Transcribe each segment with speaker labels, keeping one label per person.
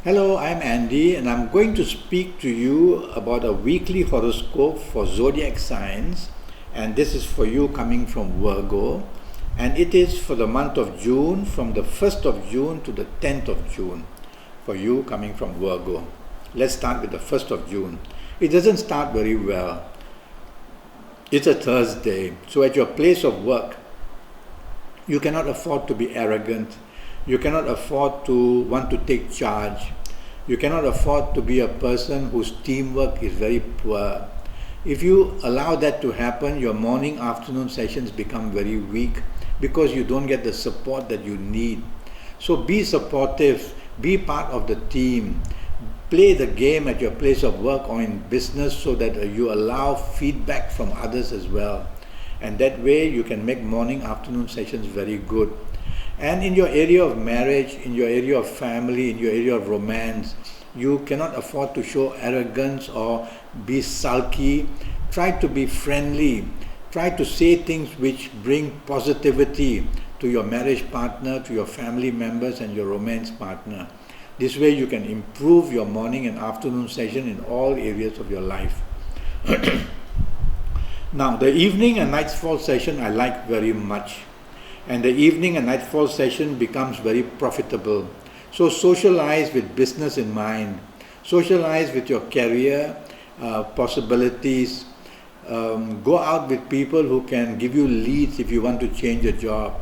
Speaker 1: Hello, I'm Andy, and I'm going to speak to you about a weekly horoscope for zodiac signs. And this is for you coming from Virgo, and it is for the month of June, from the 1st of June to the 10th of June, for you coming from Virgo. Let's start with the 1st of June. It doesn't start very well. It's a Thursday, so at your place of work, you cannot afford to be arrogant. You cannot afford to want to take charge. You cannot afford to be a person whose teamwork is very poor. If you allow that to happen, your morning, afternoon sessions become very weak because you don't get the support that you need. So be supportive, be part of the team. Play the game at your place of work or in business so that you allow feedback from others as well. And that way you can make morning, afternoon sessions very good. And in your area of marriage, in your area of family, in your area of romance, you cannot afford to show arrogance or be sulky. Try to be friendly. Try to say things which bring positivity to your marriage partner, to your family members and your romance partner. This way you can improve your morning and afternoon session in all areas of your life. Now, the evening and nightfall session I like very much. And the evening and nightfall session becomes very profitable. So socialize with business in mind. Socialize with your career possibilities. Go out with people who can give you leads if you want to change a job.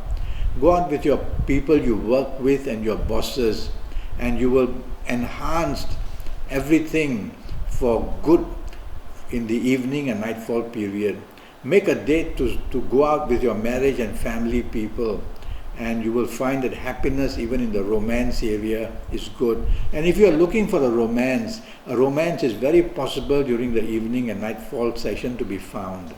Speaker 1: Go out with your people you work with and your bosses, and you will enhance everything for good in the evening and nightfall period. Make a date to go out with your marriage and family people, and you will find that happiness even in the romance area is good. And if you are looking for a romance is very possible during the evening and nightfall session to be found.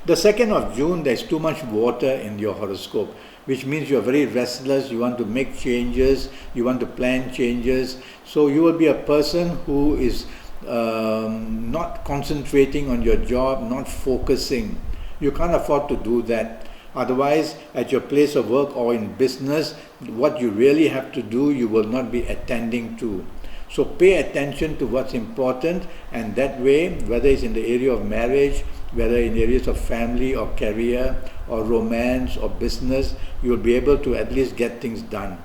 Speaker 1: The 2nd of June, there's too much water in your horoscope, which means you're very restless, you want to make changes, you want to plan changes. So you will be a person who is not concentrating on your job, not focusing. You can't afford to do that. Otherwise, at your place of work or in business, what you really have to do, you will not be attending to. So pay attention to what's important, and that way, whether it's in the area of marriage, whether in areas of family or career or romance or business, you will be able to at least get things done.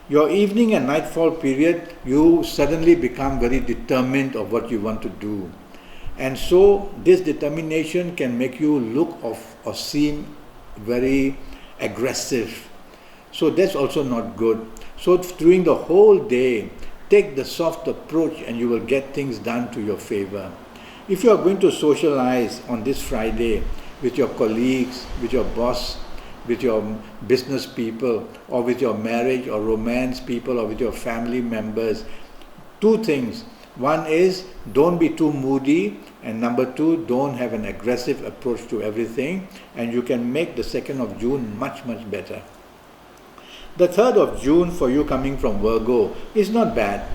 Speaker 1: Your evening and nightfall period, you suddenly become very determined of what you want to do. And so this determination can make you look or seem very aggressive. So that's also not good. So during the whole day, take the soft approach and you will get things done to your favor. If you are going to socialize on this Friday with your colleagues, with your boss, with your business people, or with your marriage or romance people, or with your family members, two things. One is, don't be too moody, and number two, don't have an aggressive approach to everything, and you can make the 2nd of June much, much better. The 3rd of June for you coming from Virgo is not bad.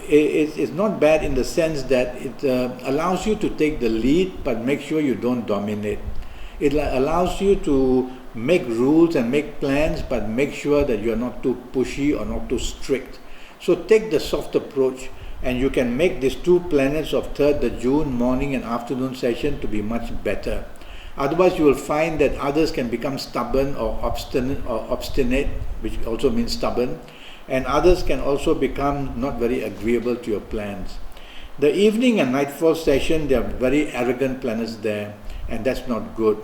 Speaker 1: It's not bad in the sense that it allows you to take the lead, but make sure you don't dominate. It allows you to make rules and make plans, but make sure that you're not too pushy or not too strict. So take the soft approach, and you can make these two planets of 3rd of June morning and afternoon session to be much better. Otherwise, you will find that others can become stubborn or obstinate, which also means stubborn, and others can also become not very agreeable to your plans. The evening and nightfall session, there are very arrogant planets there, and that's not good.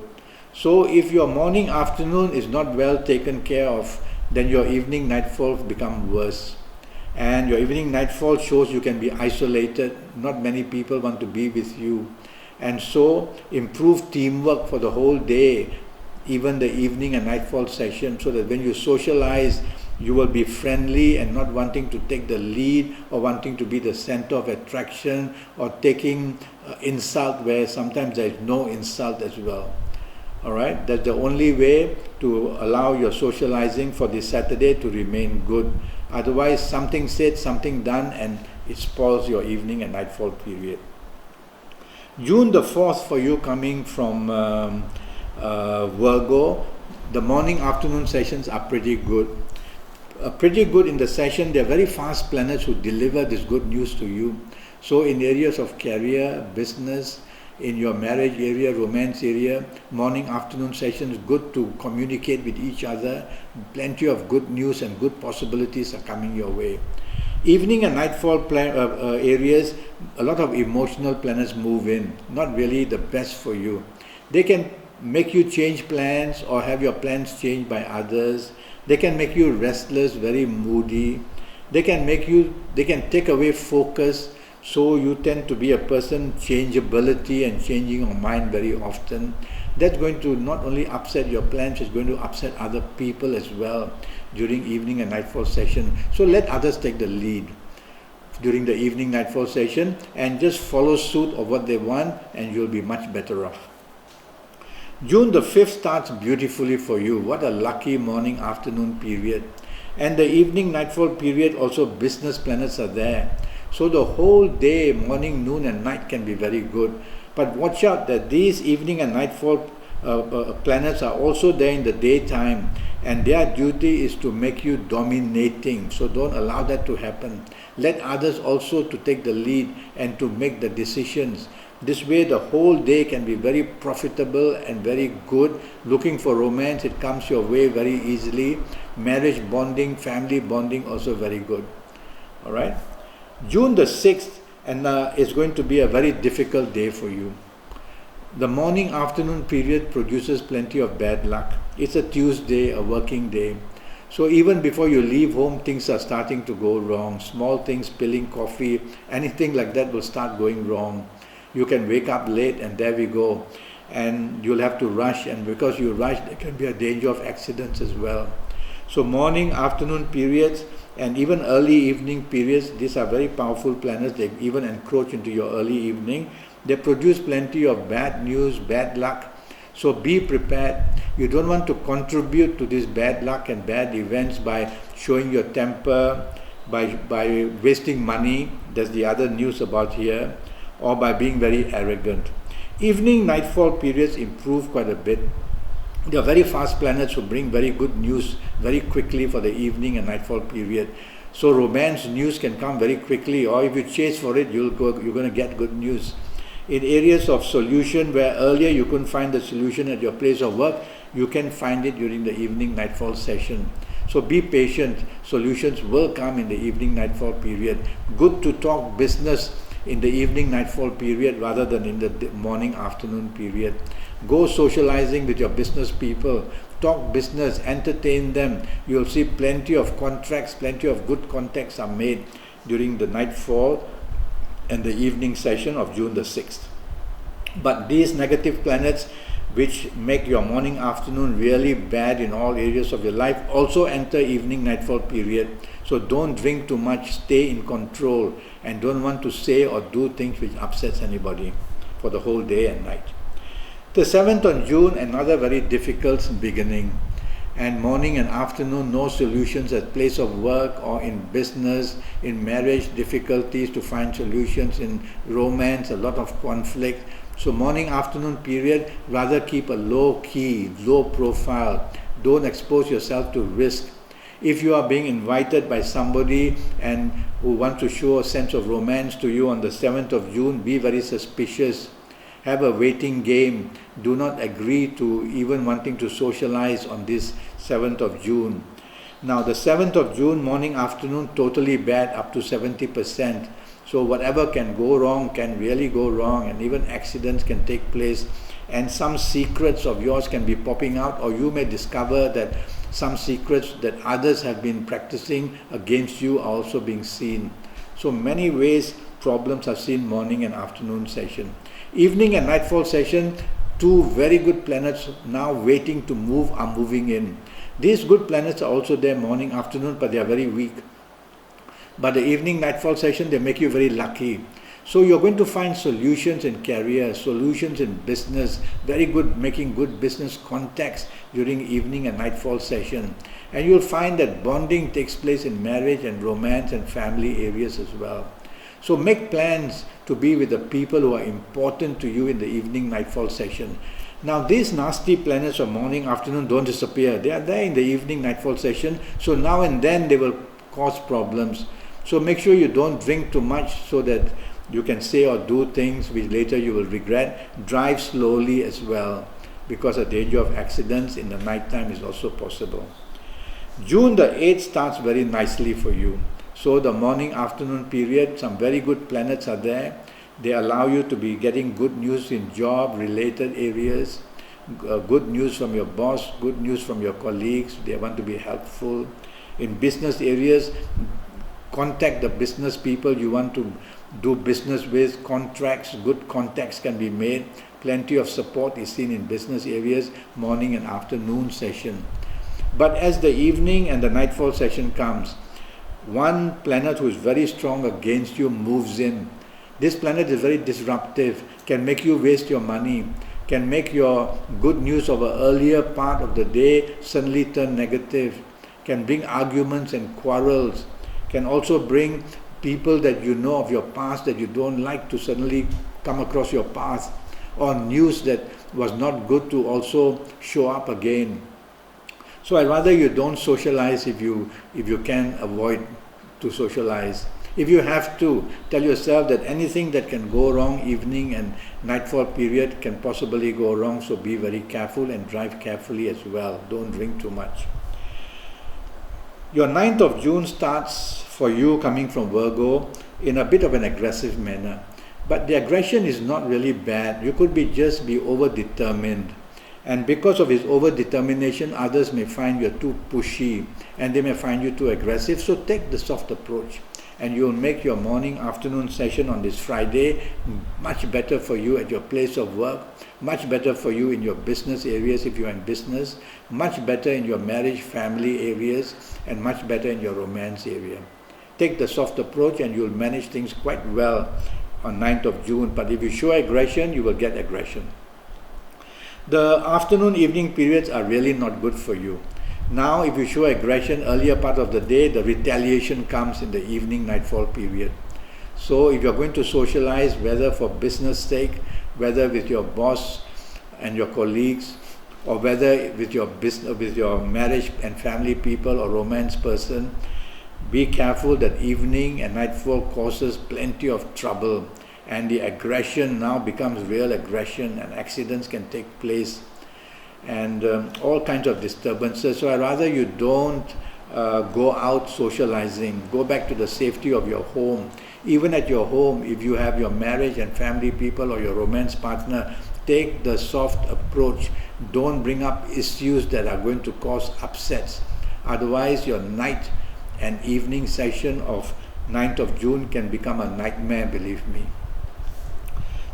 Speaker 1: So if your morning, afternoon is not well taken care of, then your evening, nightfall become worse. And your evening, nightfall shows you can be isolated. Not many people want to be with you. And so improve teamwork for the whole day, even the evening and nightfall session, so that when you socialize, you will be friendly and not wanting to take the lead or wanting to be the center of attraction or taking insult where sometimes there is no insult as well. Alright, that's the only way to allow your socializing for this Saturday to remain good. Otherwise, something said, something done, and it spoils your evening and nightfall period. June the 4th for you coming from Virgo, the morning afternoon sessions are pretty good. pretty good in the session. They're very fast planets who deliver this good news to you. So in areas of career, business, in your marriage area, romance area, morning, afternoon sessions, good to communicate with each other. Plenty of good news and good possibilities are coming your way. Evening and nightfall areas, a lot of emotional planets move in. Not really the best for you. They can make you change plans or have your plans changed by others. They can make you restless, very moody. They can take away focus. So you tend to be a person, changeability and changing your mind very often. That's going to not only upset your plans, it's going to upset other people as well during evening and nightfall session. So let others take the lead during the evening nightfall session and just follow suit of what they want, and you'll be much better off. June the 5th starts beautifully for you. What a lucky morning afternoon period. And the evening nightfall period, also business planets are there. So the whole day, morning, noon and night can be very good. But watch out that these evening and nightfall planets are also there in the daytime, and their duty is to make you dominating. So don't allow that to happen. Let others also to take the lead and to make the decisions. This way the whole day can be very profitable and very good. Looking for romance, it comes your way very easily. Marriage bonding, family bonding, also very good. Alright? June the 6th is going to be a very difficult day for you. The morning afternoon period produces plenty of bad luck. It's a Tuesday, a working day. So even before you leave home, things are starting to go wrong. Small things, spilling coffee, anything like that will start going wrong. You can wake up late and there we go. And you'll have to rush, and because you rush, there can be a danger of accidents as well. So morning, afternoon periods, and even early evening periods, these are very powerful planets. They even encroach into your early evening. They produce plenty of bad news, bad luck. So be prepared. You don't want to contribute to this bad luck and bad events by showing your temper, by wasting money. That's the other news about here. Or by being very arrogant. Evening nightfall periods improve quite a bit. They are very fast planets who bring very good news very quickly for the evening and nightfall period. So romance news can come very quickly, or if you chase for it, you're going to get good news. In areas of solution where earlier you couldn't find the solution at your place of work, you can find it during the evening nightfall session. So be patient. Solutions will come in the evening nightfall period. Good to talk business in the evening nightfall period rather than in the morning afternoon period. Go socializing with your business people. Talk business, entertain them. You'll see plenty of contracts, plenty of good contacts are made during the nightfall and the evening session of June the 6th. But these negative planets, which make your morning afternoon really bad in all areas of your life, also enter evening nightfall period. So don't drink too much, stay in control, and don't want to say or do things which upsets anybody for the whole day and night. The 7th on June, another very difficult beginning. And morning and afternoon, no solutions at place of work or in business, in marriage, difficulties to find solutions, in romance, a lot of conflict. So morning afternoon period, rather keep a low key, low profile. Don't expose yourself to risk. If you are being invited by somebody and who wants to show a sense of romance to you on the 7th of June, be very suspicious. Have a waiting game. Do not agree to even wanting to socialize on this 7th of June. Now the 7th of June, morning, afternoon, totally bad, up to 70%. So whatever can go wrong can really go wrong, and even accidents can take place, and some secrets of yours can be popping out, or you may discover that some secrets that others have been practicing against you are also being seen. So many ways problems are seen morning and afternoon session. Evening and nightfall session, two very good planets now waiting to move are moving in. These good planets are also there morning, afternoon, but they are very weak. But the evening nightfall session, they make you very lucky. So you're going to find solutions in career, solutions in business, very good, making good business contacts during evening and nightfall session. And you'll find that bonding takes place in marriage and romance and family areas as well. So make plans to be with the people who are important to you in the evening nightfall session. Now these nasty planets of morning, afternoon don't disappear. They are there in the evening nightfall session. So now and then they will cause problems. So make sure you don't drink too much so that you can say or do things which later you will regret. Drive slowly as well, because a danger of accidents in the night time is also possible. June the 8th starts very nicely for you. So the morning afternoon period, some very good planets are there. They allow you to be getting good news in job related areas, good news from your boss, good news from your colleagues. They want to be helpful. In business areas, contact the business people you want to do business with. Contracts, good contacts can be made. Plenty of support is seen in business areas, morning and afternoon session. But as the evening and the nightfall session comes, one planet who is very strong against you moves in. This planet is very disruptive, can make you waste your money, can make your good news of an earlier part of the day suddenly turn negative, can bring arguments and quarrels, can also bring people that you know of your past that you don't like to suddenly come across your path, or news that was not good to also show up again. So I'd rather you don't socialize if you can avoid to socialize. If you have to, tell yourself that anything that can go wrong evening and nightfall period can possibly go wrong, so be very careful and drive carefully as well. Don't drink too much. Your 9th of June starts for you coming from Virgo in a bit of an aggressive manner. But the aggression is not really bad. You could just be over-determined. And because of his over-determination, others may find you're too pushy and they may find you too aggressive. So take the soft approach, and you'll make your morning afternoon session on this Friday much better for you at your place of work, much better for you in your business areas if you're in business, much better in your marriage, family areas, and much better in your romance area. Take the soft approach and you'll manage things quite well on 9th of June. But if you show aggression, you will get aggression. The afternoon evening periods are really not good for you. Now if you show aggression earlier part of the day, the retaliation comes in the evening nightfall period. So if you're going to socialize, whether for business sake, whether with your boss and your colleagues, or whether with your business, with your marriage and family people or romance person, be careful that evening and nightfall causes plenty of trouble, and the aggression now becomes real aggression, and accidents can take place, and all kinds of disturbances. So I'd rather you don't go out socializing. Go back to the safety of your home. Even at your home, if you have your marriage and family people or your romance partner, take the soft approach. Don't bring up issues that are going to cause upsets. Otherwise, your night and evening session of 9th of June can become a nightmare, believe me.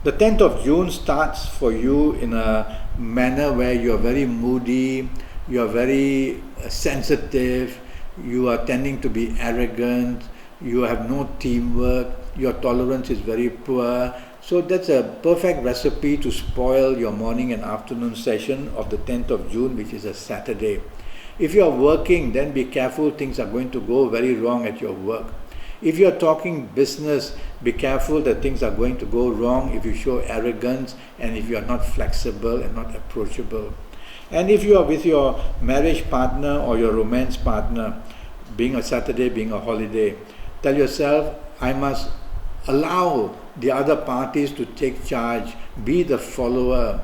Speaker 1: The 10th of June starts for you in a manner where you're very moody, you're very sensitive, you are tending to be arrogant, you have no teamwork, your tolerance is very poor. So that's a perfect recipe to spoil your morning and afternoon session of the 10th of June, which is a Saturday. If you are working, then be careful, things are going to go very wrong at your work. If you are talking business, be careful that things are going to go wrong if you show arrogance and if you are not flexible and not approachable. And if you are with your marriage partner or your romance partner, being a Saturday, being a holiday, tell yourself, I must allow the other parties to take charge, be the follower,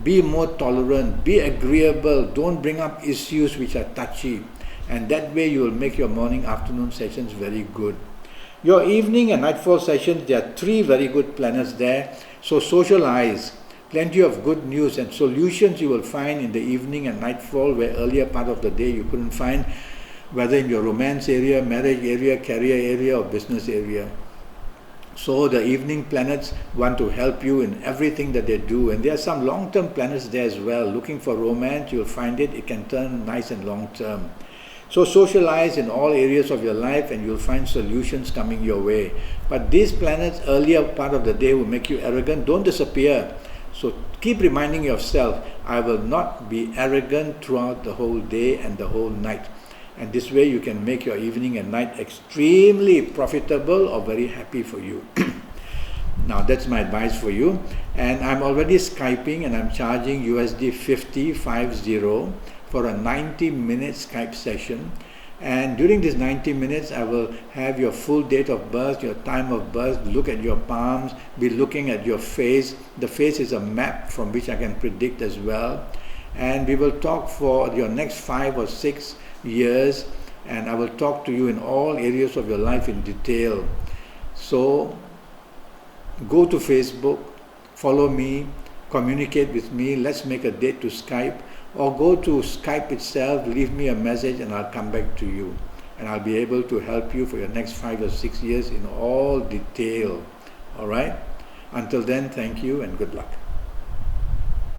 Speaker 1: be more tolerant, be agreeable, don't bring up issues which are touchy. And that way you will make your morning afternoon sessions very good. Your evening and nightfall sessions, there are 3 very good planets there. So socialize. Plenty of good news and solutions you will find in the evening and nightfall, where earlier part of the day you couldn't find, whether in your romance area, marriage area, career area, or business area. So the evening planets want to help you in everything that they do, and there are some long-term planets there as well. Looking for romance, you'll find it can turn nice and long-term. So socialize in all areas of your life and you'll find solutions coming your way. But these planets earlier part of the day will make you arrogant. Don't disappear. So keep reminding yourself, I will not be arrogant throughout the whole day and the whole night. And this way you can make your evening and night extremely profitable or very happy for you. Now that's my advice for you. And I'm already Skyping, and I'm charging USD 50 for a 90-minute Skype session. And during this 90 minutes, I will have your full date of birth, your time of birth, look at your palms, be looking at your face. The face is a map from which I can predict as well. And we will talk for your next 5 or 6 years, and I will talk to you in all areas of your life in detail. So go to Facebook, follow me, communicate with me, let's make a date to Skype, or go to Skype itself, leave me a message, and I'll come back to you. And I'll be able to help you for your next 5 or 6 years in all detail. All right? Until then, thank you and good luck.